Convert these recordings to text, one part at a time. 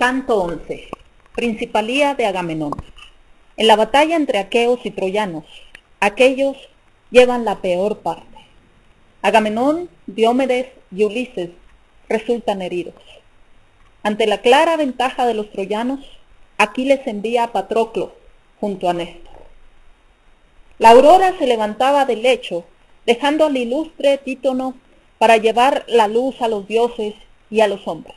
Canto 11. Principalía de Agamenón. En la batalla entre aqueos y troyanos, aquellos llevan la peor parte. Agamenón, Diomedes y Ulises resultan heridos. Ante la clara ventaja de los troyanos, Aquiles envía a Patroclo junto a Néstor. La aurora se levantaba del lecho, dejando al ilustre Títono para llevar la luz a los dioses y a los hombres.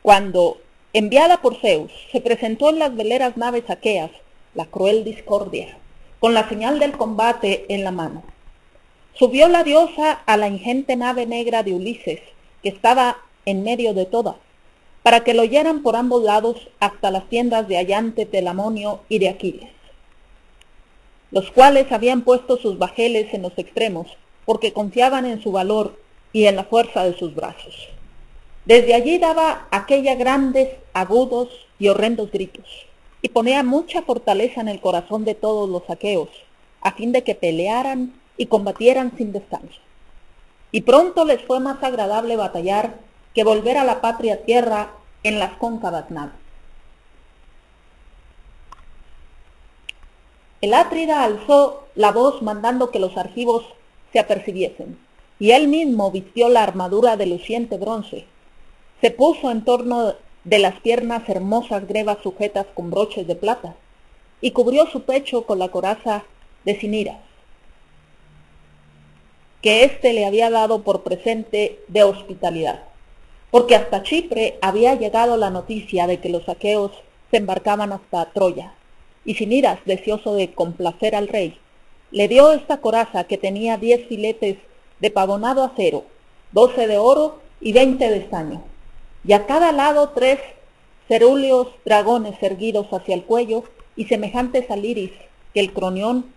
Cuando, enviada por Zeus, se presentó en las veleras naves aqueas la cruel discordia, con la señal del combate en la mano. Subió la diosa a la ingente nave negra de Ulises, que estaba en medio de todas, para que lo oyeran por ambos lados hasta las tiendas de Ayante, Telamonio y de Aquiles, los cuales habían puesto sus bajeles en los extremos, porque confiaban en su valor y en la fuerza de sus brazos. Desde allí daba aquella grandes, agudos y horrendos gritos, y ponía mucha fortaleza en el corazón de todos los aqueos, a fin de que pelearan y combatieran sin descanso. Y pronto les fue más agradable batallar que volver a la patria tierra en las cóncavas naves. El Atrida alzó la voz mandando que los argivos se apercibiesen, y él mismo vistió la armadura de luciente bronce. Se puso en torno de las piernas hermosas grebas sujetas con broches de plata, y cubrió su pecho con la coraza de Ciniras, que éste le había dado por presente de hospitalidad, porque hasta Chipre había llegado la noticia de que los aqueos se embarcaban hasta Troya, y Ciniras, deseoso de complacer al rey, le dio esta coraza que tenía 10 filetes de pavonado acero, 12 de oro y 20 de estaño, y a cada lado 3 cerúleos dragones erguidos hacia el cuello y semejantes al iris que el cronión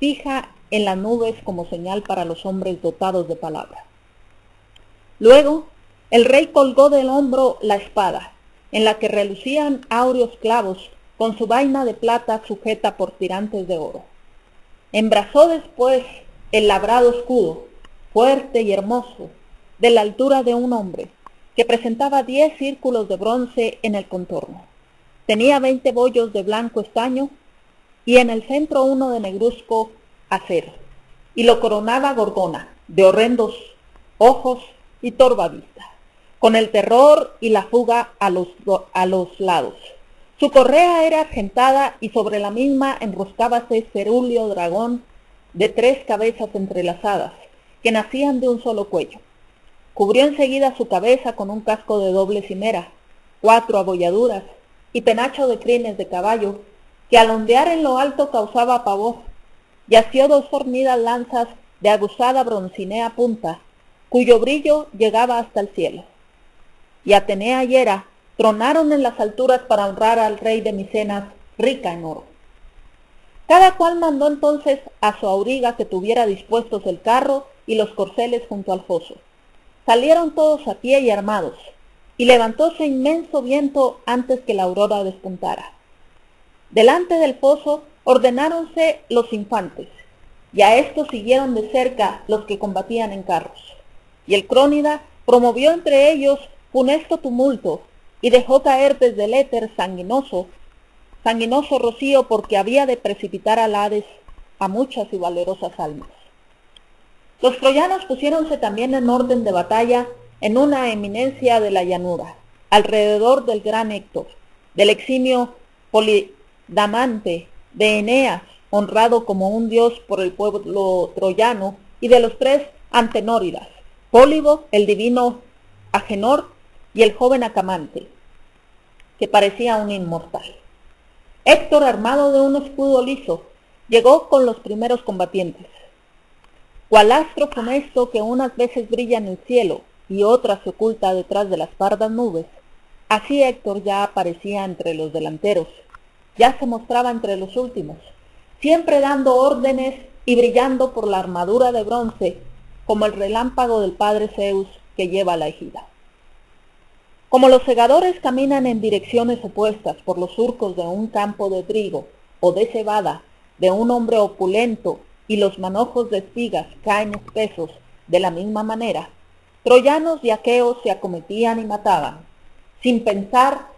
fija en las nubes como señal para los hombres dotados de palabra. Luego, el rey colgó del hombro la espada, en la que relucían áureos clavos con su vaina de plata sujeta por tirantes de oro. Embrazó después el labrado escudo, fuerte y hermoso, de la altura de un hombre, que presentaba 10 círculos de bronce en el contorno. Tenía 20 bollos de blanco estaño, y en el centro uno de negruzco acero, y lo coronaba Gorgona, de horrendos ojos y torva vista, con el terror y la fuga a los lados. Su correa era argentada y sobre la misma enroscábase cerúleo dragón de 3 cabezas entrelazadas, que nacían de un solo cuello. Cubrió enseguida su cabeza con un casco de doble cimera, 4 abolladuras y penacho de crines de caballo, que al ondear en lo alto causaba pavor, y asió 2 fornidas lanzas de aguzada broncinea punta, cuyo brillo llegaba hasta el cielo. Y Atenea y Hera tronaron en las alturas para honrar al rey de Micenas, rica en oro. Cada cual mandó entonces a su auriga que tuviera dispuestos el carro y los corceles junto al foso. Salieron todos a pie y armados, y levantóse inmenso viento antes que la aurora despuntara. Delante del foso ordenáronse los infantes, y a estos siguieron de cerca los que combatían en carros. Y el Crónida promovió entre ellos funesto tumulto, y dejó caer desde el éter sanguinoso rocío, porque había de precipitar al Hades a muchas y valerosas almas. Los troyanos pusiéronse también en orden de batalla en una eminencia de la llanura, alrededor del gran Héctor, del eximio Polidamante, de Eneas, honrado como un dios por el pueblo troyano, y de los 3 antenóridas, Pólibo, el divino Agenor, y el joven Acamante, que parecía un inmortal. Héctor, armado de un escudo liso, llegó con los primeros combatientes. Cual astro funesto que unas veces brilla en el cielo y otras se oculta detrás de las pardas nubes, así Héctor ya aparecía entre los delanteros, ya se mostraba entre los últimos, siempre dando órdenes y brillando por la armadura de bronce, como el relámpago del padre Zeus que lleva la ejida. Como los segadores caminan en direcciones opuestas por los surcos de un campo de trigo o de cebada de un hombre opulento, y los manojos de espigas caen espesos de la misma manera, troyanos y aqueos se acometían y mataban, sin pensar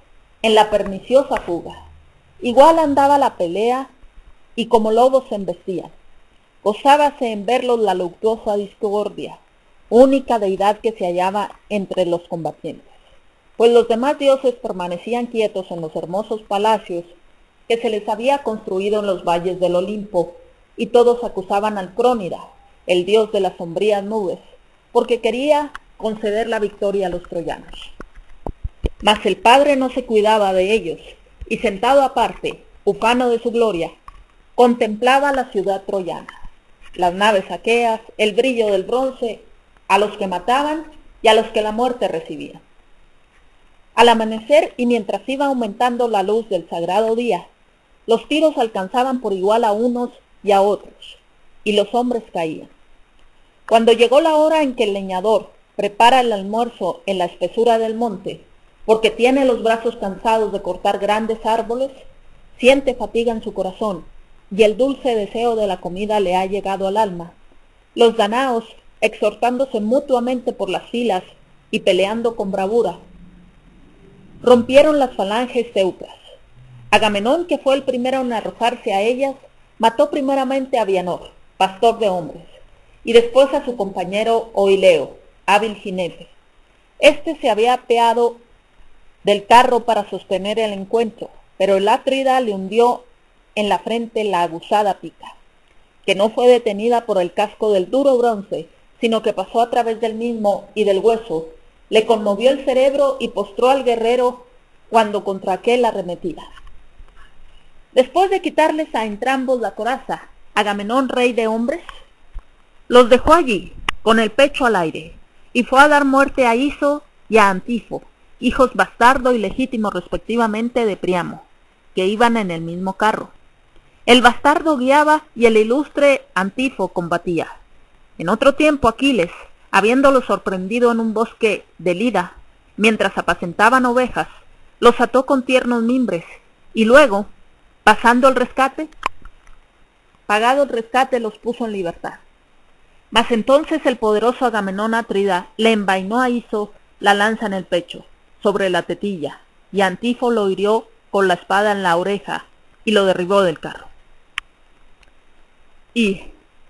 en la perniciosa fuga. Igual andaba la pelea, y como lobos se embestían. Gozábase en verlos la luctuosa discordia, única deidad que se hallaba entre los combatientes, pues los demás dioses permanecían quietos en los hermosos palacios que se les había construido en los valles del Olimpo, y todos acusaban al Crónida, el dios de las sombrías nubes, porque quería conceder la victoria a los troyanos. Mas el padre no se cuidaba de ellos, y sentado aparte, ufano de su gloria, contemplaba la ciudad troyana, las naves aqueas, el brillo del bronce, a los que mataban y a los que la muerte recibía. Al amanecer, y mientras iba aumentando la luz del sagrado día, los tiros alcanzaban por igual a unos y a otros, y los hombres caían. Cuando llegó la hora en que el leñador prepara el almuerzo en la espesura del monte, porque tiene los brazos cansados de cortar grandes árboles, siente fatiga en su corazón, y el dulce deseo de la comida le ha llegado al alma. Los danaos, exhortándose mutuamente por las filas y peleando con bravura, rompieron las falanges teucras. Agamenón, que fue el primero en arrojarse a ellas, mató primeramente a Bianor, pastor de hombres, y después a su compañero Oileo, hábil jinete. Este se había apeado del carro para sostener el encuentro, pero el Atrida le hundió en la frente la aguzada pica, que no fue detenida por el casco del duro bronce, sino que pasó a través del mismo y del hueso, le conmovió el cerebro y postró al guerrero cuando contra aquél arremetía. Después de quitarles a entrambos la coraza, Agamenón, rey de hombres, los dejó allí, con el pecho al aire, y fue a dar muerte a Iso y a Antifo, hijos bastardo y legítimo respectivamente de Priamo, que iban en el mismo carro. El bastardo guiaba y el ilustre Antifo combatía. En otro tiempo Aquiles, habiéndolo sorprendido en un bosque de Lida, mientras apacentaban ovejas, los ató con tiernos mimbres, y luego, pagado el rescate, los puso en libertad. Mas entonces el poderoso Agamenón Atrida le envainó a Iso la lanza en el pecho, sobre la tetilla, y Antifo lo hirió con la espada en la oreja, y lo derribó del carro. Y,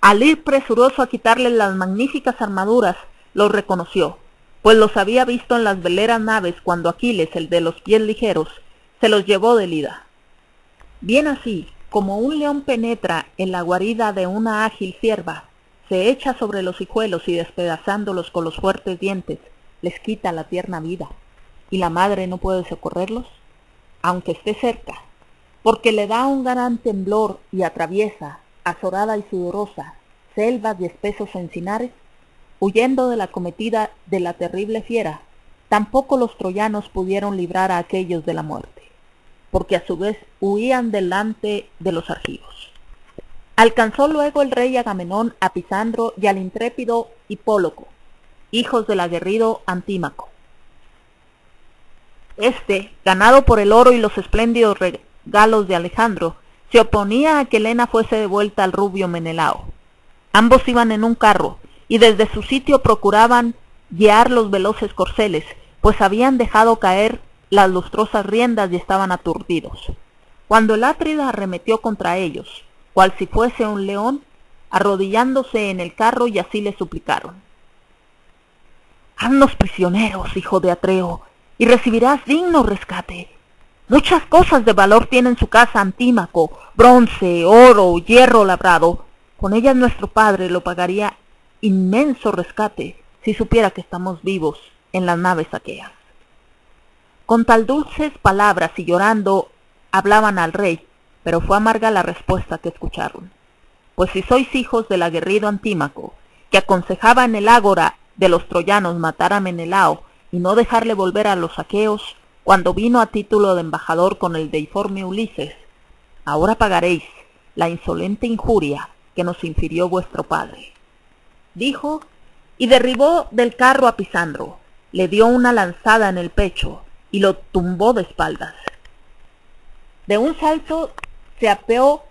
al ir presuroso a quitarle las magníficas armaduras, los reconoció, pues los había visto en las veleras naves cuando Aquiles, el de los pies ligeros, se los llevó de Lida. Bien así, como un león penetra en la guarida de una ágil cierva, se echa sobre los hijuelos y despedazándolos con los fuertes dientes, les quita la tierna vida, y la madre no puede socorrerlos, aunque esté cerca, porque le da un gran temblor y atraviesa, azorada y sudorosa, selvas y espesos encinares, huyendo de la acometida de la terrible fiera. Tampoco los troyanos pudieron librar a aquellos de la muerte, porque a su vez huían delante de los argivos. Alcanzó luego el rey Agamenón a Pisandro y al intrépido Hipóloco, hijos del aguerrido Antímaco. Este, ganado por el oro y los espléndidos regalos de Alejandro, se oponía a que Helena fuese devuelta al rubio Menelao. Ambos iban en un carro, y desde su sitio procuraban guiar los veloces corceles, pues habían dejado caer las lustrosas riendas y estaban aturdidos. Cuando el Atrida arremetió contra ellos, cual si fuese un león, arrodillándose en el carro, y así le suplicaron: «Haznos prisioneros, hijo de Atreo, y recibirás digno rescate. Muchas cosas de valor tiene en su casa Antímaco, bronce, oro, hierro labrado. Con ellas nuestro padre lo pagaría inmenso rescate si supiera que estamos vivos en las naves aqueas». Con tal dulces palabras y llorando hablaban al rey, pero fue amarga la respuesta que escucharon. Pues si sois hijos del aguerrido Antímaco, que aconsejaba en el ágora de los troyanos matar a Menelao y no dejarle volver a los aqueos, cuando vino a título de embajador con el deiforme Ulises, ahora pagaréis la insolente injuria que nos infirió vuestro padre. Dijo, y derribó del carro a Pisandro, le dio una lanzada en el pecho y lo tumbó de espaldas. De un salto se apeó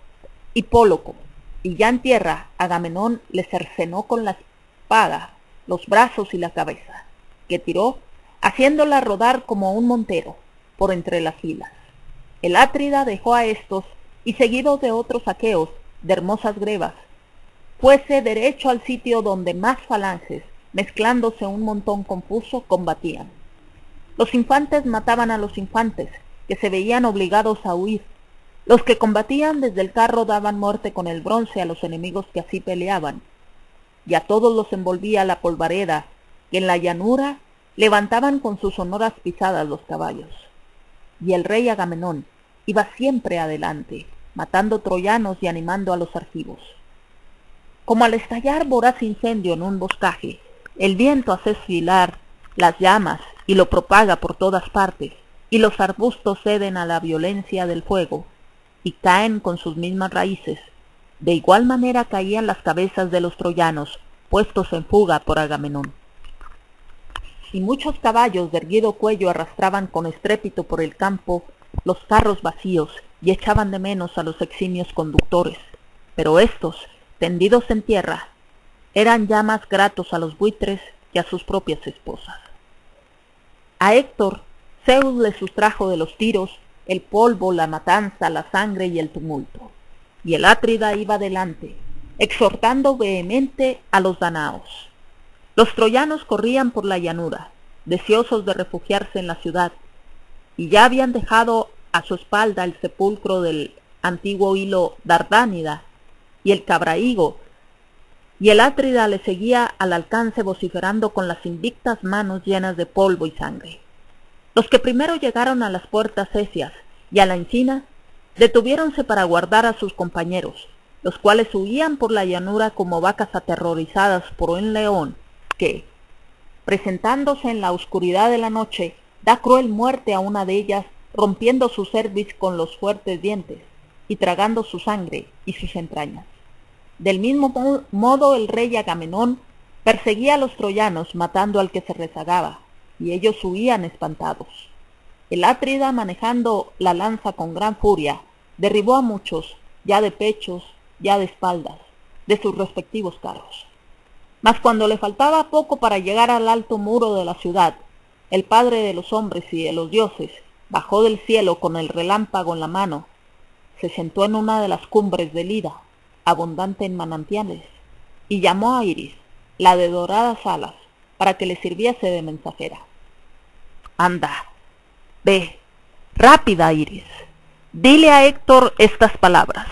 Hipóloco, y ya en tierra Agamenón le cercenó con la espada los brazos y la cabeza, que tiró haciéndola rodar como un montero por entre las filas. El Atrida dejó a estos, y seguido de otros aqueos de hermosas grebas, fuese derecho al sitio donde más falanges, mezclándose un montón confuso, combatían. Los infantes mataban a los infantes, que se veían obligados a huir. Los que combatían desde el carro daban muerte con el bronce a los enemigos que así peleaban, y a todos los envolvía la polvareda, que en la llanura levantaban con sus sonoras pisadas los caballos. Y el rey Agamenón iba siempre adelante, matando troyanos y animando a los argivos. Como al estallar voraz incendio en un boscaje, el viento hace esfilar las llamas y lo propaga por todas partes, y los arbustos ceden a la violencia del fuego, y caen con sus mismas raíces. De igual manera caían las cabezas de los troyanos, puestos en fuga por Agamenón. Y muchos caballos de erguido cuello arrastraban con estrépito por el campo los carros vacíos, y echaban de menos a los eximios conductores. Pero éstos, tendidos en tierra, eran ya más gratos a los buitres que a sus propias esposas. A Héctor, Zeus le sustrajo de los tiros el polvo, la matanza, la sangre y el tumulto, y el Atrida iba delante, exhortando vehemente a los danaos. Los troyanos corrían por la llanura, deseosos de refugiarse en la ciudad, y ya habían dejado a su espalda el sepulcro del antiguo hilo Dardánida y el Cabrahigo, y el Atrida le seguía al alcance vociferando con las invictas manos llenas de polvo y sangre. Los que primero llegaron a las puertas Cesias y a la encina, detuviéronse para guardar a sus compañeros, los cuales huían por la llanura como vacas aterrorizadas por un león que, presentándose en la oscuridad de la noche, da cruel muerte a una de ellas, rompiendo su cerviz con los fuertes dientes, y tragando su sangre y sus entrañas. Del mismo modo el rey Agamenón perseguía a los troyanos matando al que se rezagaba, y ellos huían espantados. El Atrida, manejando la lanza con gran furia, derribó a muchos, ya de pechos, ya de espaldas, de sus respectivos carros. Mas cuando le faltaba poco para llegar al alto muro de la ciudad, el padre de los hombres y de los dioses bajó del cielo con el relámpago en la mano, se sentó en una de las cumbres del Ida, abundante en manantiales, y llamó a Iris, la de doradas alas, para que le sirviese de mensajera. Anda, ve, rápida Iris, dile a Héctor estas palabras.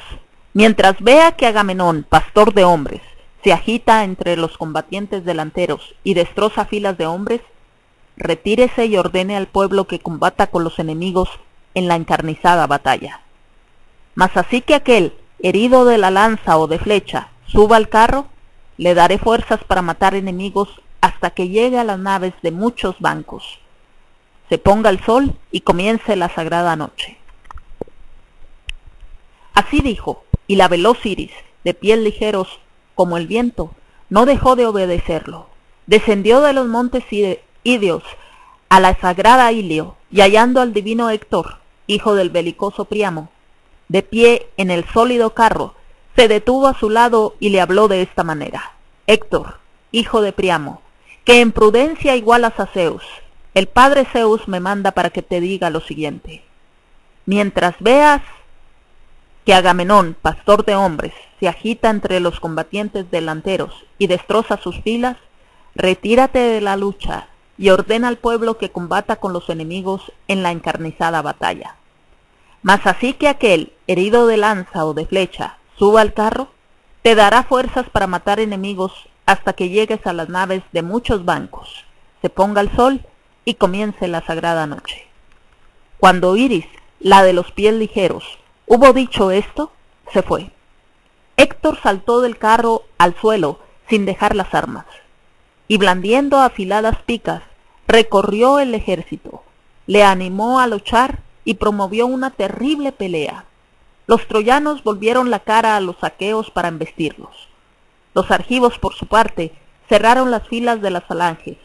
Mientras vea que Agamenón, pastor de hombres, se agita entre los combatientes delanteros y destroza filas de hombres, retírese y ordene al pueblo que combata con los enemigos en la encarnizada batalla. Mas así que aquel, herido de la lanza o de flecha, suba al carro, le daré fuerzas para matar enemigos hasta que llegue a las naves de muchos bancos. Se ponga el sol y comience la sagrada noche. Así dijo, y la veloz Iris, de pies ligeros como el viento, no dejó de obedecerlo. Descendió de los montes Ídeos a la sagrada Ilio, y hallando al divino Héctor, hijo del belicoso Príamo, de pie en el sólido carro, se detuvo a su lado y le habló de esta manera. Héctor, hijo de Príamo, que en prudencia igualas a Zeus, el padre Zeus me manda para que te diga lo siguiente. Mientras veas que Agamenón, pastor de hombres, se agita entre los combatientes delanteros y destroza sus filas, retírate de la lucha y ordena al pueblo que combata con los enemigos en la encarnizada batalla. Mas así que aquel, herido de lanza o de flecha, suba al carro, te dará fuerzas para matar enemigos hasta que llegues a las naves de muchos bancos, se ponga el sol y comience la sagrada noche. Cuando Iris, la de los pies ligeros, hubo dicho esto, se fue. Héctor saltó del carro al suelo sin dejar las armas, y blandiendo afiladas picas, recorrió el ejército, le animó a luchar y promovió una terrible pelea. Los troyanos volvieron la cara a los aqueos para embestirlos. Los argivos, por su parte, cerraron las filas de las falanges.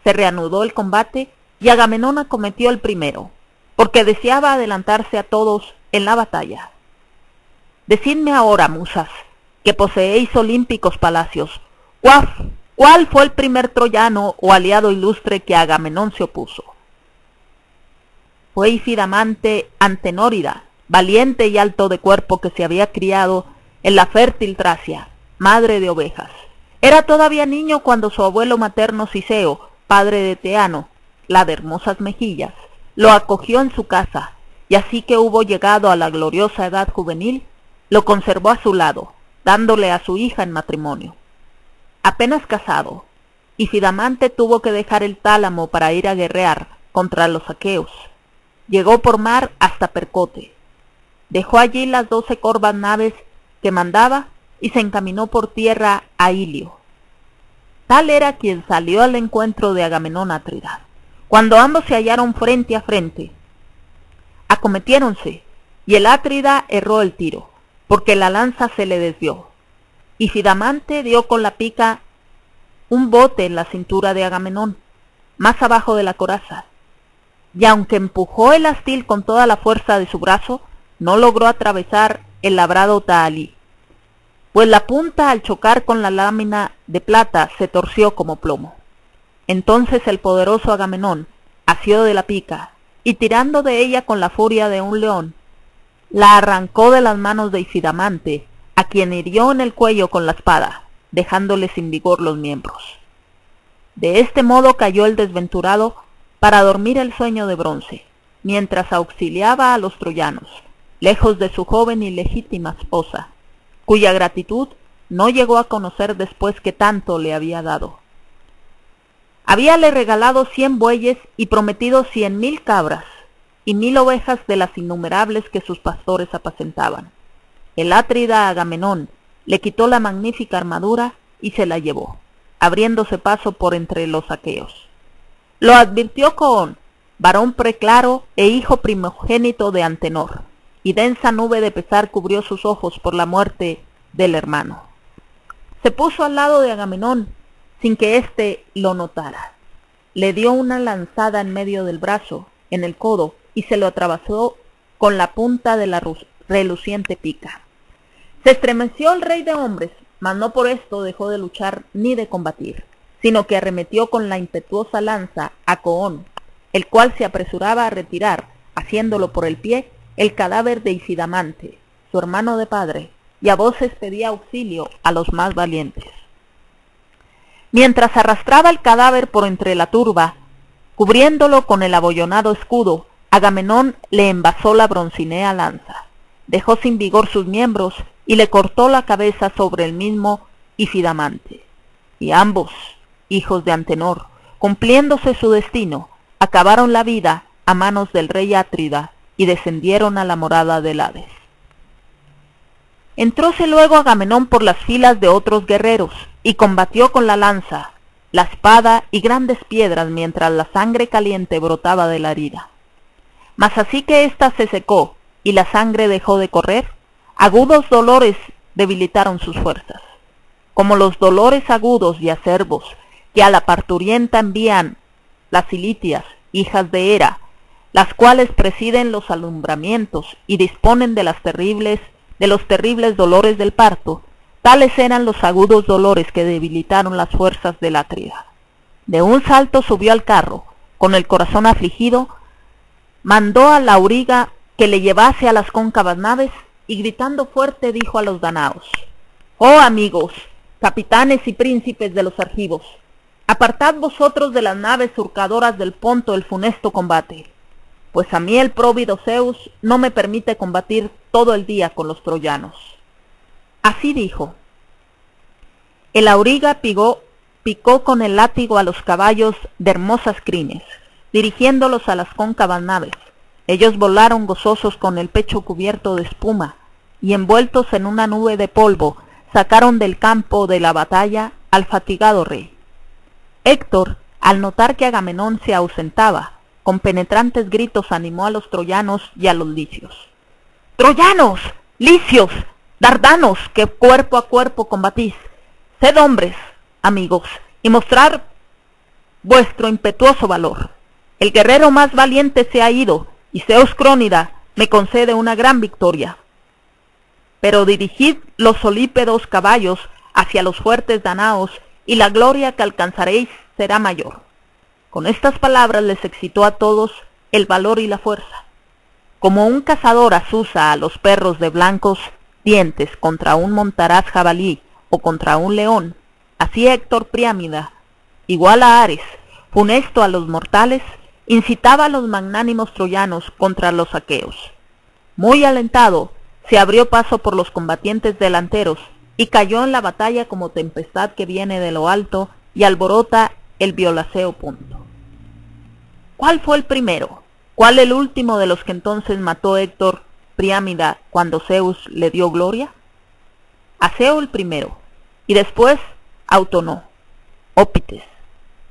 Se reanudó el combate y Agamenón acometió el primero, porque deseaba adelantarse a todos en la batalla. Decidme ahora, musas, que poseéis olímpicos palacios, ¿Cuál fue el primer troyano o aliado ilustre que Agamenón se opuso? Fue Ifidamante Antenórida, valiente y alto de cuerpo, que se había criado en la fértil Tracia, madre de ovejas. Era todavía niño cuando su abuelo materno Ciseo, padre de Teano, la de hermosas mejillas, lo acogió en su casa, y así que hubo llegado a la gloriosa edad juvenil, lo conservó a su lado, dándole a su hija en matrimonio. Apenas casado, Ifidamante tuvo que dejar el tálamo para ir a guerrear contra los aqueos. Llegó por mar hasta Percote. Dejó allí las 12 corvas naves que mandaba y se encaminó por tierra a Ilio. Tal era quien salió al encuentro de Agamenón Atrida. Cuando ambos se hallaron frente a frente, acometiéronse, y el Atrida erró el tiro, porque la lanza se le desvió. Ifidamante dio con la pica un bote en la cintura de Agamenón, más abajo de la coraza, y aunque empujó el astil con toda la fuerza de su brazo, no logró atravesar el labrado tahalí, pues la punta al chocar con la lámina de plata se torció como plomo. Entonces el poderoso Agamenón asió de la pica, y tirando de ella con la furia de un león, la arrancó de las manos de Ifidamante, a quien hirió en el cuello con la espada, dejándole sin vigor los miembros. De este modo cayó el desventurado para dormir el sueño de bronce, mientras auxiliaba a los troyanos, lejos de su joven y legítima esposa, cuya gratitud no llegó a conocer después que tanto le había dado. Habíale regalado 100 bueyes y prometido 100.000 cabras y 1000 ovejas de las innumerables que sus pastores apacentaban. El Atrida Agamenón le quitó la magnífica armadura y se la llevó, abriéndose paso por entre los aqueos. Lo advirtió Coón, varón preclaro e hijo primogénito de Antenor, y densa nube de pesar cubrió sus ojos por la muerte del hermano. Se puso al lado de Agamenón, sin que éste lo notara. Le dio una lanzada en medio del brazo, en el codo, y se lo atravesó con la punta de la reluciente pica. Se estremeció el rey de hombres, mas no por esto dejó de luchar ni de combatir, sino que arremetió con la impetuosa lanza a Coón, el cual se apresuraba a retirar, haciéndolo por el pie, el cadáver de Ifidamante, su hermano de padre, y a voces pedía auxilio a los más valientes. Mientras arrastraba el cadáver por entre la turba, cubriéndolo con el abollonado escudo, Agamenón le envasó la broncínea lanza, dejó sin vigor sus miembros y le cortó la cabeza sobre el mismo Ifidamante. Y ambos, hijos de Antenor, cumpliéndose su destino, acabaron la vida a manos del rey Atrida y descendieron a la morada del Hades. Entróse luego Agamenón por las filas de otros guerreros, y combatió con la lanza, la espada y grandes piedras mientras la sangre caliente brotaba de la herida. Mas así que ésta se secó y la sangre dejó de correr, agudos dolores debilitaron sus fuerzas, como los dolores agudos y acerbos que a la parturienta envían las Cilitias, hijas de Hera, las cuales presiden los alumbramientos y disponen de los terribles dolores del parto. Tales eran los agudos dolores que debilitaron las fuerzas del Atrida. De un salto subió al carro, con el corazón afligido, mandó a la auriga que le llevase a las cóncavas naves, y gritando fuerte dijo a los danaos: «Oh amigos, capitanes y príncipes de los argivos, apartad vosotros de las naves surcadoras del Ponto el funesto combate, pues a mí el próvido Zeus no me permite combatir todo el día con los troyanos». Así dijo. El auriga picó con el látigo a los caballos de hermosas crines, dirigiéndolos a las cóncavas naves. Ellos volaron gozosos con el pecho cubierto de espuma, y envueltos en una nube de polvo, sacaron del campo de la batalla al fatigado rey. Héctor, al notar que Agamenón se ausentaba, con penetrantes gritos animó a los troyanos y a los licios. «¡Troyanos! ¡Licios! ¡Dardanos, que cuerpo a cuerpo combatís! Sed hombres, amigos, y mostrad vuestro impetuoso valor. El guerrero más valiente se ha ido, y Zeus Crónida me concede una gran victoria. Pero dirigid los solípedos caballos hacia los fuertes danaos, y la gloria que alcanzaréis será mayor. Con estas palabras les excitó a todos el valor y la fuerza. Como un cazador azuza a los perros de blancos dientes contra un montaraz jabalí o contra un león, así Héctor Priámida, igual a Ares, funesto a los mortales, incitaba a los magnánimos troyanos contra los aqueos. Muy alentado, se abrió paso por los combatientes delanteros y cayó en la batalla como tempestad que viene de lo alto y alborota el violaceo punto. ¿Cuál fue el primero? ¿Cuál el último de los que entonces mató Héctor Priámida cuando Zeus le dio gloria? Aseo el primero, y después Autonó, Ópites,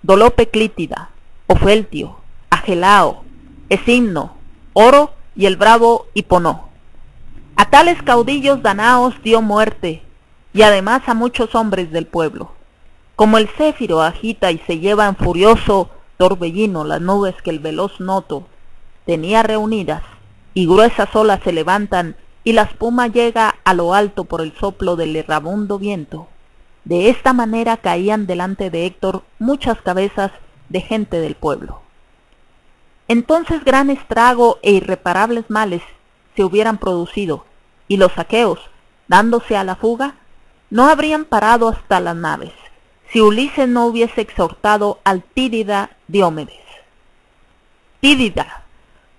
Dolope Clítida, Ofeltio, Agelao, Esimno, Oro y el bravo Hiponó. A tales caudillos danaos dio muerte, y además a muchos hombres del pueblo. Como el céfiro agita y se lleva en furioso torbellino las nubes que el veloz Noto tenía reunidas, y gruesas olas se levantan, y la espuma llega a lo alto por el soplo del errabundo viento. De esta manera caían delante de Héctor muchas cabezas de gente del pueblo. Entonces gran estrago e irreparables males se hubieran producido, y los aqueos, dándose a la fuga, no habrían parado hasta las naves, si Ulises no hubiese exhortado al Tídida Diomedes. Tídida,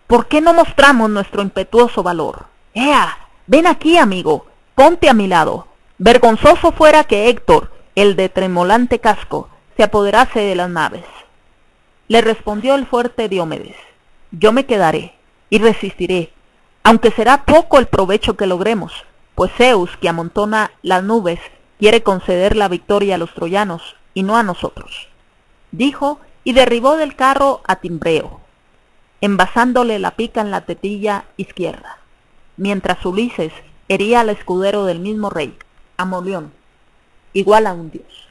¿por qué no mostramos nuestro impetuoso valor? ¡Ea! Ven aquí, amigo, ponte a mi lado. Vergonzoso fuera que Héctor, el de tremolante casco, se apoderase de las naves. Le respondió el fuerte Diomedes: yo me quedaré y resistiré, aunque será poco el provecho que logremos, pues Zeus, que amontona las nubes, quiere conceder la victoria a los troyanos y no a nosotros. Dijo y derribó del carro a Timbreo, envasándole la pica en la tetilla izquierda, mientras Ulises hería al escudero del mismo rey, a Molión, igual a un dios.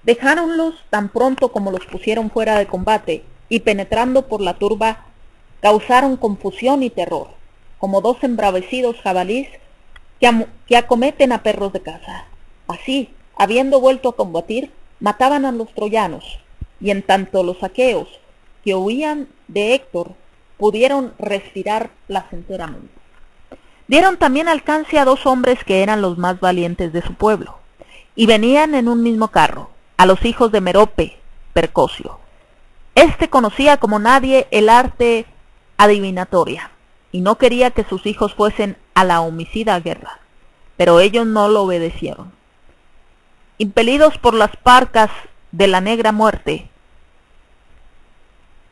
Dejáronlos tan pronto como los pusieron fuera de combate, y penetrando por la turba, causaron confusión y terror, como dos embravecidos jabalís que acometen a perros de caza. Así, habiendo vuelto a combatir, mataban a los troyanos, y en tanto los aqueos, que huían de Héctor, pudieron respirar placenteramente. Dieron también alcance a dos hombres que eran los más valientes de su pueblo, y venían en un mismo carro, a los hijos de Merope, Percosio. Este conocía como nadie el arte adivinatoria, y no quería que sus hijos fuesen a la homicida guerra, pero ellos no lo obedecieron. Impelidos por las parcas de la negra muerte,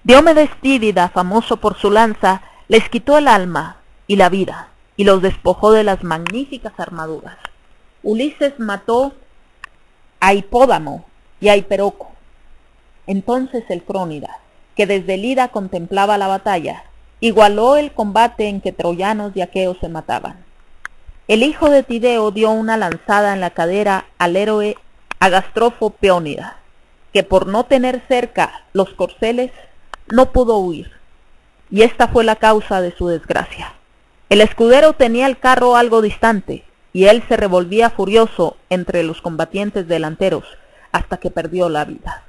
Diomedes Tídida, famoso por su lanza, les quitó el alma y la vida, y los despojó de las magníficas armaduras. Ulises mató a Hipódamo y a Hiperoco. Entonces el Crónida, que desde el Ida contemplaba la batalla, igualó el combate en que troyanos y aqueos se mataban. El hijo de Tideo dio una lanzada en la cadera al héroe Agastrofo Peónida, que por no tener cerca los corceles no pudo huir, y esta fue la causa de su desgracia. El escudero tenía el carro algo distante, y él se revolvía furioso entre los combatientes delanteros, hasta que perdió la vida.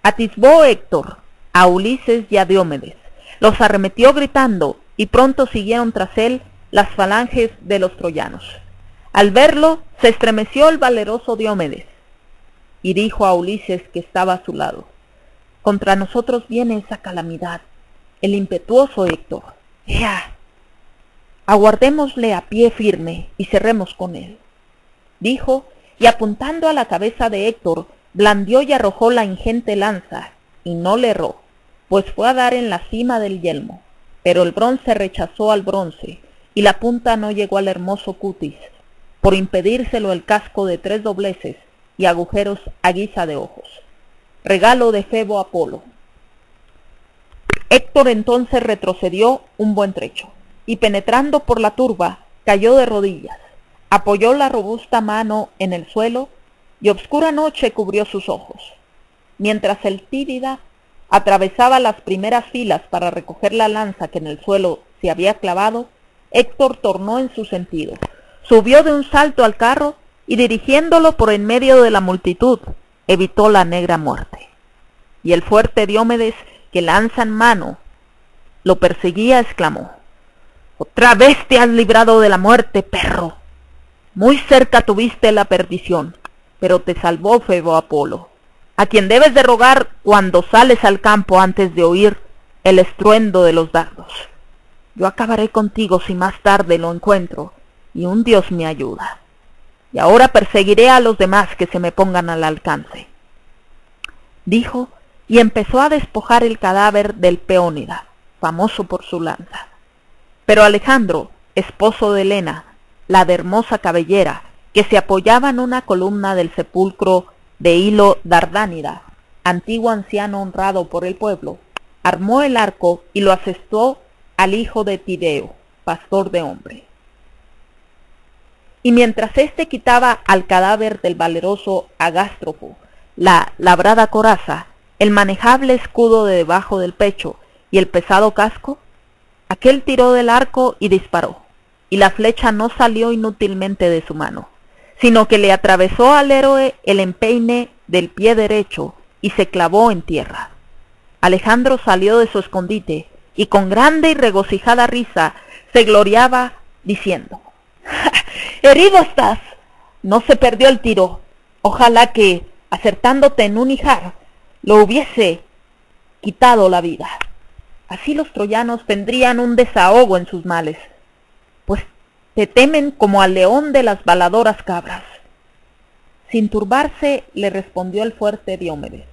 Atisbó Héctor a Ulises y a Diomedes, los arremetió gritando, y pronto siguieron tras él las falanges de los troyanos. Al verlo, se estremeció el valeroso Diomedes, y dijo a Ulises, que estaba a su lado: contra nosotros viene esa calamidad, el impetuoso Héctor. ¡Ea! Aguardémosle a pie firme y cerremos con él. Dijo, y apuntando a la cabeza de Héctor, blandió y arrojó la ingente lanza, y no le erró, pues fue a dar en la cima del yelmo, pero el bronce rechazó al bronce, y la punta no llegó al hermoso cutis, por impedírselo el casco de 3 dobleces y agujeros a guisa de ojos, regalo de Febo Apolo. Héctor entonces retrocedió un buen trecho, y penetrando por la turba, cayó de rodillas, apoyó la robusta mano en el suelo, y obscura noche cubrió sus ojos. Mientras el Tídida atravesaba las primeras filas para recoger la lanza que en el suelo se había clavado, Héctor tornó en su sentido, subió de un salto al carro y dirigiéndolo por en medio de la multitud, evitó la negra muerte. Y el fuerte Diomedes, que lanza en mano lo perseguía, exclamó: «Otra vez te has librado de la muerte, perro. Muy cerca tuviste la perdición, pero te salvó Febo Apolo, a quien debes de rogar cuando sales al campo antes de oír el estruendo de los dardos. Yo acabaré contigo si más tarde lo encuentro, y un Dios me ayuda. Y ahora perseguiré a los demás que se me pongan al alcance». Dijo, y empezó a despojar el cadáver del Peónida, famoso por su lanza. Pero Alejandro, esposo de Helena, la de hermosa cabellera, que se apoyaba en una columna del sepulcro de Hilo Dardánida, antiguo anciano honrado por el pueblo, armó el arco y lo asestó al hijo de Tideo, pastor de hombres. Y mientras éste quitaba al cadáver del valeroso Agástrofo la labrada coraza, el manejable escudo de debajo del pecho y el pesado casco, aquel tiró del arco y disparó, y la flecha no salió inútilmente de su mano, sino que le atravesó al héroe el empeine del pie derecho y se clavó en tierra. Alejandro salió de su escondite y con grande y regocijada risa se gloriaba diciendo: «¡Herido estás! No se perdió el tiro. Ojalá que, acertándote en un ijar, lo hubiese quitado la vida. Así los troyanos tendrían un desahogo en sus males, pues te temen como al león de las baladoras cabras». Sin turbarse, le respondió el fuerte Diomedes: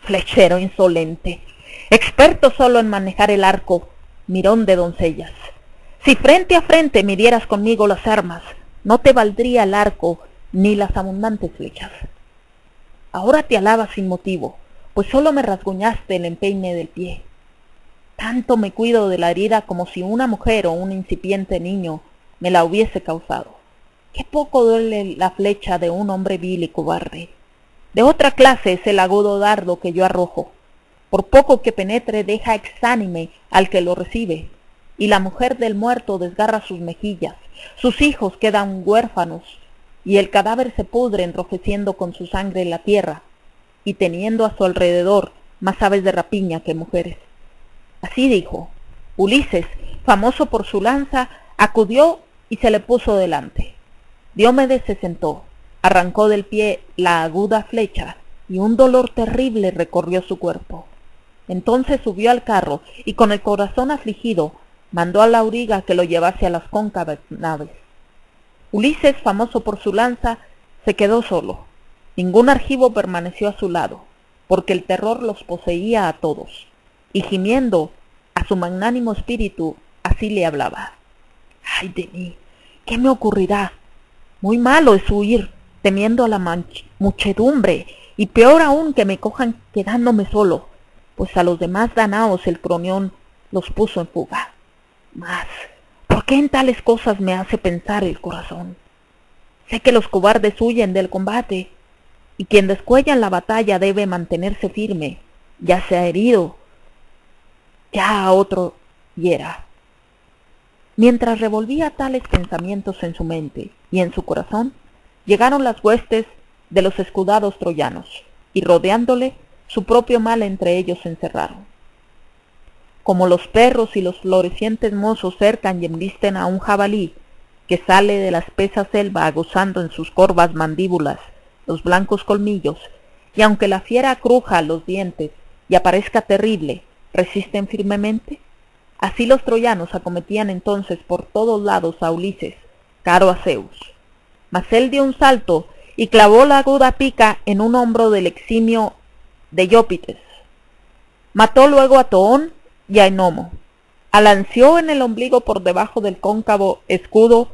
«Flechero insolente, experto solo en manejar el arco, mirón de doncellas. Si frente a frente midieras conmigo las armas, no te valdría el arco ni las abundantes flechas. Ahora te alabas sin motivo, pues solo me rasguñaste el empeine del pie. Tanto me cuido de la herida como si una mujer o un incipiente niño me la hubiese causado. Qué poco duele la flecha de un hombre vil y cobarde. De otra clase es el agudo dardo que yo arrojo. Por poco que penetre deja exánime al que lo recibe, y la mujer del muerto desgarra sus mejillas, sus hijos quedan huérfanos, y el cadáver se pudre enrojeciendo con su sangre la tierra, y teniendo a su alrededor más aves de rapiña que mujeres». Así dijo. Ulises, famoso por su lanza, acudió y se le puso delante. Diomedes se sentó, arrancó del pie la aguda flecha, y un dolor terrible recorrió su cuerpo. Entonces subió al carro, y con el corazón afligido, mandó al auriga que lo llevase a las cóncavas naves. Ulises, famoso por su lanza, se quedó solo. Ningún argivo permaneció a su lado, porque el terror los poseía a todos, y gimiendo a su magnánimo espíritu, así le hablaba: «¡Ay de mí! ¿Qué me ocurrirá? Muy malo es huir, temiendo a la muchedumbre, y peor aún que me cojan quedándome solo, pues a los demás danaos el Cronión los puso en fuga. Mas, ¿por qué en tales cosas me hace pensar el corazón? Sé que los cobardes huyen del combate, y quien descuella en la batalla debe mantenerse firme, ya sea herido, ya a otro hiera». Mientras revolvía tales pensamientos en su mente y en su corazón, llegaron las huestes de los escudados troyanos, y rodeándole, su propio mal entre ellos encerraron. Como los perros y los florecientes mozos cercan y embisten a un jabalí que sale de la espesa selva aguzando en sus corvas mandíbulas los blancos colmillos, y aunque la fiera cruja los dientes y aparezca terrible, resisten firmemente, así los troyanos acometían entonces por todos lados a Ulises, caro a Zeus. Mas él dio un salto y clavó la aguda pica en un hombro del eximio de Iópites. Mató luego a Toón y a Enomo. Alanceó en el ombligo por debajo del cóncavo escudo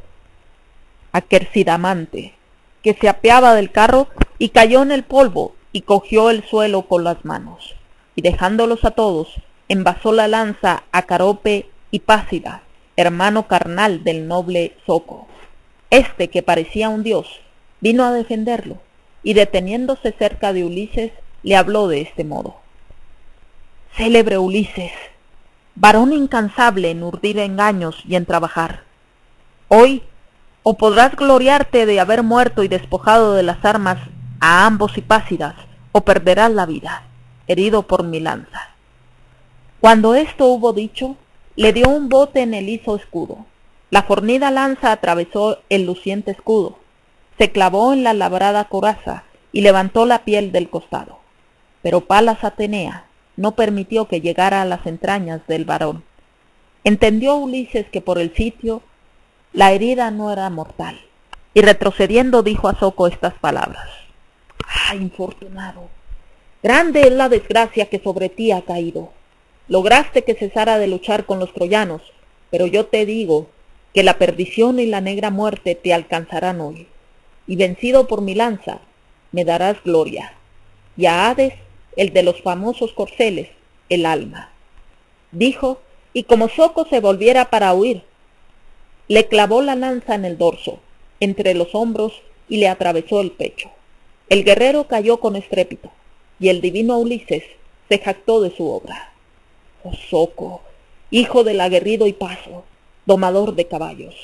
a Quersidamante, que se apeaba del carro, y cayó en el polvo y cogió el suelo con las manos, y dejándolos a todos, envasó la lanza a Carope y Pásida, hermano carnal del noble Soco. Este, que parecía un dios, vino a defenderlo, y deteniéndose cerca de Ulises, le habló de este modo: «Célebre Ulises, varón incansable en urdir engaños y en trabajar, hoy O podrás gloriarte de haber muerto y despojado de las armas a ambos hipácidas, o perderás la vida, herido por mi lanza. Cuando esto hubo dicho, le dio un bote en el liso escudo. La fornida lanza atravesó el luciente escudo, se clavó en la labrada coraza y levantó la piel del costado. Pero Palas Atenea no permitió que llegara a las entrañas del varón. Entendió Ulises que por el sitio la herida no era mortal, y retrocediendo dijo a Soco estas palabras: ¡Ah, infortunado! Grande es la desgracia que sobre ti ha caído. Lograste que cesara de luchar con los troyanos, pero yo te digo que la perdición y la negra muerte te alcanzarán hoy, y vencido por mi lanza, me darás gloria, y a Hades, el de los famosos corceles, el alma. Dijo, y como Soco se volviera para huir, le clavó la lanza en el dorso, entre los hombros, y le atravesó el pecho. El guerrero cayó con estrépito, y el divino Ulises se jactó de su obra. Oh Soco, hijo del aguerrido Hipaso, domador de caballos,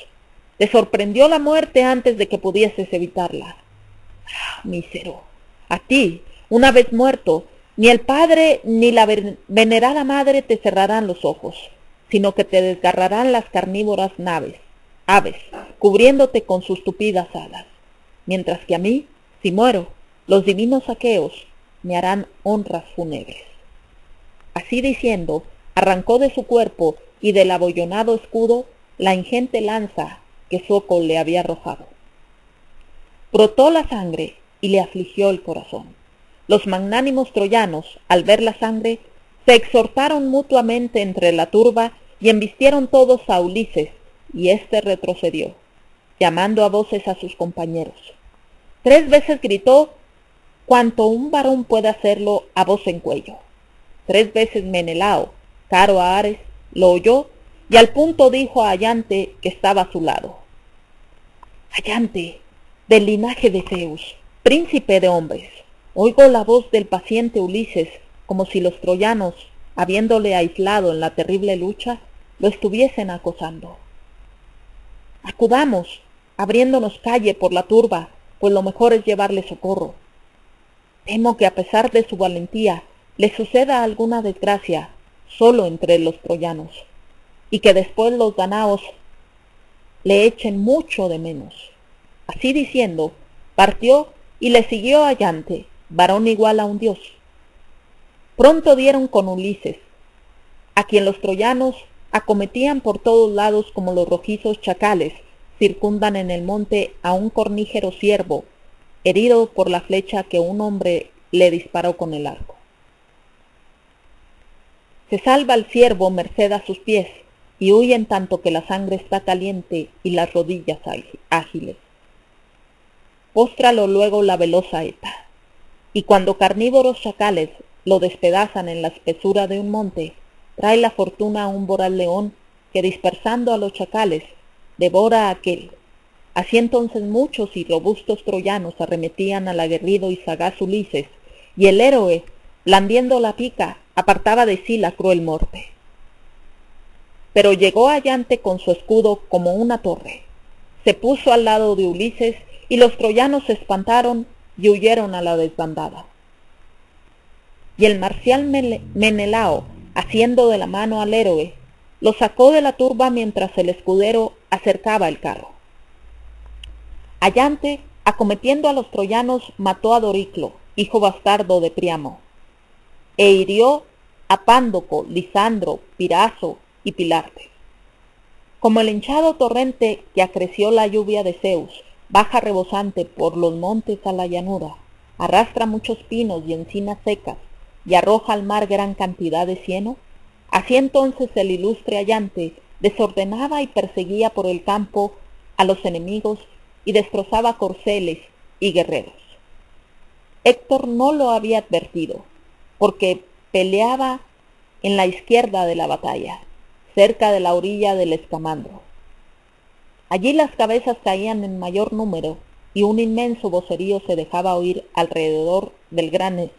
te sorprendió la muerte antes de que pudieses evitarla. Ah, mísero, a ti, una vez muerto, ni el padre ni la venerada madre te cerrarán los ojos, sino que te desgarrarán las carnívoras aves, cubriéndote con sus tupidas alas, mientras que a mí, si muero, los divinos aqueos me harán honras fúnebres. Así diciendo, arrancó de su cuerpo y del abollonado escudo la ingente lanza que Soco le había arrojado. Brotó la sangre y le afligió el corazón. Los magnánimos troyanos, al ver la sangre, se exhortaron mutuamente entre la turba y embistieron todos a Ulises, y éste retrocedió, llamando a voces a sus compañeros. 3 veces gritó cuanto un varón puede hacerlo a voz en cuello. 3 veces Menelao, caro a Ares, lo oyó y al punto dijo a Ayante que estaba a su lado: Ayante, del linaje de Zeus, príncipe de hombres, oigo la voz del paciente Ulises como si los troyanos, habiéndole aislado en la terrible lucha, lo estuviesen acosando. Acudamos, abriéndonos calle por la turba, pues lo mejor es llevarle socorro. Temo que a pesar de su valentía le suceda alguna desgracia solo entre los troyanos, y que después los danaos le echen mucho de menos. Así diciendo, partió y le siguió Ayante, varón igual a un dios. Pronto dieron con Ulises, a quien los troyanos acometían por todos lados como los rojizos chacales circundan en el monte a un cornígero ciervo, herido por la flecha que un hombre le disparó con el arco. Se salva el ciervo merced a sus pies, y huye en tanto que la sangre está caliente y las rodillas ágiles. Póstralo luego la veloz saeta, y cuando carnívoros chacales lo despedazan en la espesura de un monte, trae la fortuna a un voraz león que dispersando a los chacales, devora a aquel. Así entonces muchos y robustos troyanos arremetían al aguerrido y sagaz Ulises, y el héroe, blandiendo la pica, apartaba de sí la cruel muerte. Pero llegó Ayante con su escudo como una torre, se puso al lado de Ulises, y los troyanos se espantaron y huyeron a la desbandada. Y el marcial Menelao, haciendo de la mano al héroe, lo sacó de la turba mientras el escudero acercaba el carro. Ayante, acometiendo a los troyanos, mató a Doriclo, hijo bastardo de Priamo, e hirió a Pándoco, Lisandro, Piraso y Pilarte. Como el hinchado torrente que acreció la lluvia de Zeus, baja rebosante por los montes a la llanura, arrastra muchos pinos y encinas secas, y arroja al mar gran cantidad de cieno, así entonces el ilustre Ayante desordenaba y perseguía por el campo a los enemigos y destrozaba corceles y guerreros. Héctor no lo había advertido, porque peleaba en la izquierda de la batalla, cerca de la orilla del Escamandro. Allí las cabezas caían en mayor número, y un inmenso vocerío se dejaba oír alrededor del gran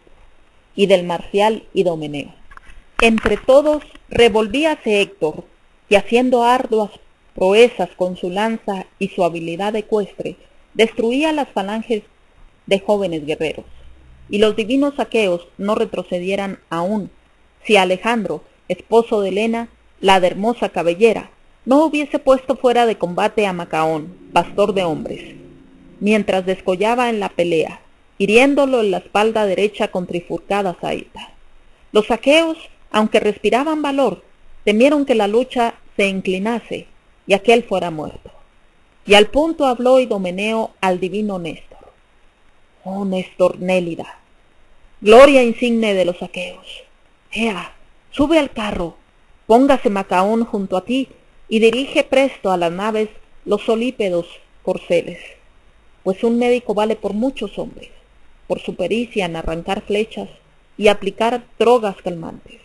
y del marcial Idomeneo. Entre todos revolvíase Héctor, y haciendo arduas proezas con su lanza y su habilidad ecuestre, destruía las falanges de jóvenes guerreros, y los divinos aqueos no retrocedieran aún si Alejandro, esposo de Helena, la de hermosa cabellera, no hubiese puesto fuera de combate a Macaón, pastor de hombres, mientras descollaba en la pelea, hiriéndolo en la espalda derecha con trifurcada saeta. Los aqueos, aunque respiraban valor, temieron que la lucha se inclinase y aquél fuera muerto. Y al punto habló Idomeneo al divino Néstor: «Oh Néstor Nélida, gloria insigne de los aqueos, ea, sube al carro, póngase Macaón junto a ti y dirige presto a las naves los solípedos corceles, pues un médico vale por muchos hombres, por su pericia en arrancar flechas y aplicar drogas calmantes».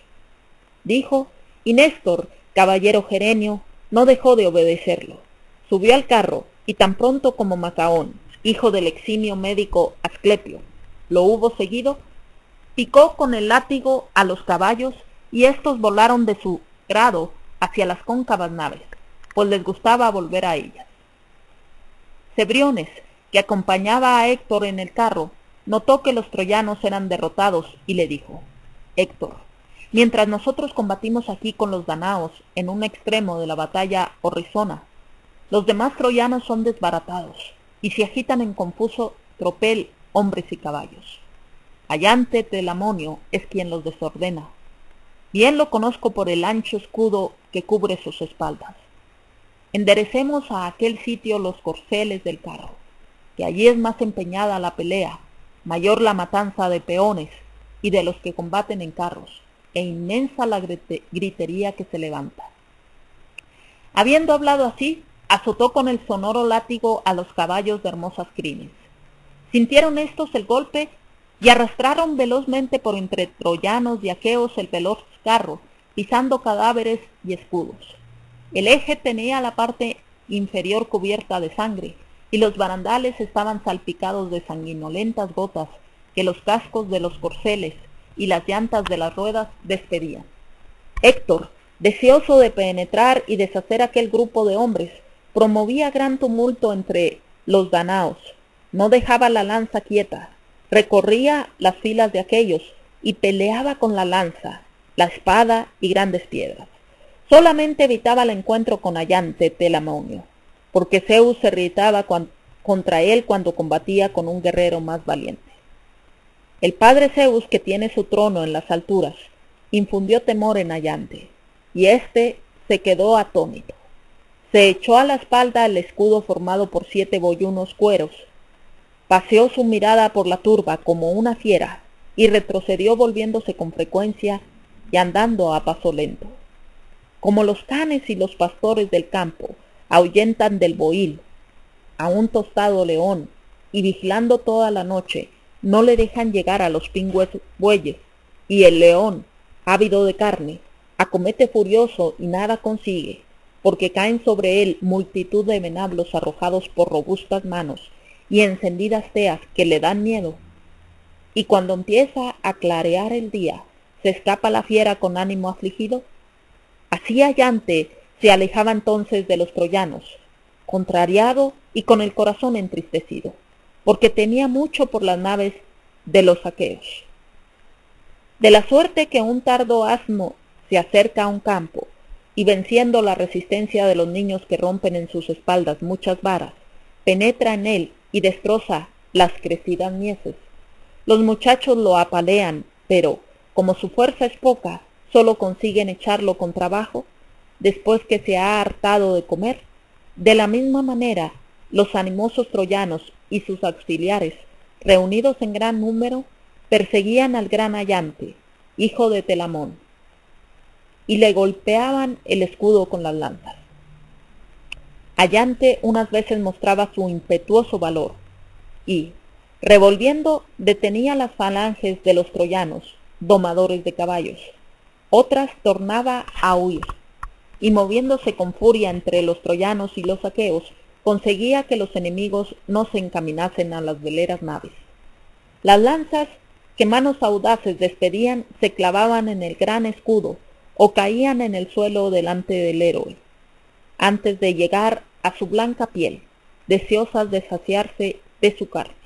Dijo, y Néstor, caballero gerenio, no dejó de obedecerlo. Subió al carro, y tan pronto como Macaón, hijo del eximio médico Asclepio, lo hubo seguido, picó con el látigo a los caballos, y éstos volaron de su grado hacia las cóncavas naves, pues les gustaba volver a ellas. Cebriones, que acompañaba a Héctor en el carro, notó que los troyanos eran derrotados, y le dijo: «Héctor, mientras nosotros combatimos aquí con los danaos en un extremo de la batalla horrizona, los demás troyanos son desbaratados, y se agitan en confuso tropel hombres y caballos. Ayante Telamonio es quien los desordena. Bien lo conozco por el ancho escudo que cubre sus espaldas. Enderecemos a aquel sitio los corceles del carro, que allí es más empeñada la pelea, mayor la matanza de peones y de los que combaten en carros, e inmensa la gritería que se levanta». Habiendo hablado así, azotó con el sonoro látigo a los caballos de hermosas crines. Sintieron éstos el golpe y arrastraron velozmente por entre troyanos y aqueos el veloz carro, pisando cadáveres y escudos. El eje tenía la parte inferior cubierta de sangre, y los barandales estaban salpicados de sanguinolentas gotas que los cascos de los corceles y las llantas de las ruedas despedían. Héctor, deseoso de penetrar y deshacer aquel grupo de hombres, promovía gran tumulto entre los danaos, no dejaba la lanza quieta, recorría las filas de aquellos y peleaba con la lanza, la espada y grandes piedras. Solamente evitaba el encuentro con Ayante Telamonio, porque Zeus se irritaba contra él cuando combatía con un guerrero más valiente. El padre Zeus, que tiene su trono en las alturas, infundió temor en Ayante, y éste se quedó atónito. Se echó a la espalda el escudo formado por 7 boyunos cueros, paseó su mirada por la turba como una fiera, y retrocedió volviéndose con frecuencia y andando a paso lento. Como los canes y los pastores del campo ahuyentan del bohíl a un tostado león, y vigilando toda la noche no le dejan llegar a los pingües bueyes, y el león, ávido de carne, acomete furioso y nada consigue, porque caen sobre él multitud de venablos arrojados por robustas manos y encendidas teas que le dan miedo. Y cuando empieza a clarear el día, se escapa la fiera con ánimo afligido. Así Ayante se alejaba entonces de los troyanos, contrariado y con el corazón entristecido, porque temía mucho por las naves de los aqueos. De la suerte que un tardo asno se acerca a un campo, y venciendo la resistencia de los niños que rompen en sus espaldas muchas varas, penetra en él y destroza las crecidas mieses. Los muchachos lo apalean, pero, como su fuerza es poca, solo consiguen echarlo con trabajo, después que se ha hartado de comer. De la misma manera, los animosos troyanos y sus auxiliares, reunidos en gran número, perseguían al gran Ayante, hijo de Telamón, y le golpeaban el escudo con las lanzas. Ayante unas veces mostraba su impetuoso valor, y, revolviendo, detenía las falanges de los troyanos, domadores de caballos. Otras tornaba a huir, y moviéndose con furia entre los troyanos y los aqueos, conseguía que los enemigos no se encaminasen a las veleras naves. Las lanzas que manos audaces despedían se clavaban en el gran escudo, o caían en el suelo delante del héroe. antes de llegar a su blanca piel, deseosas de saciarse de su carne.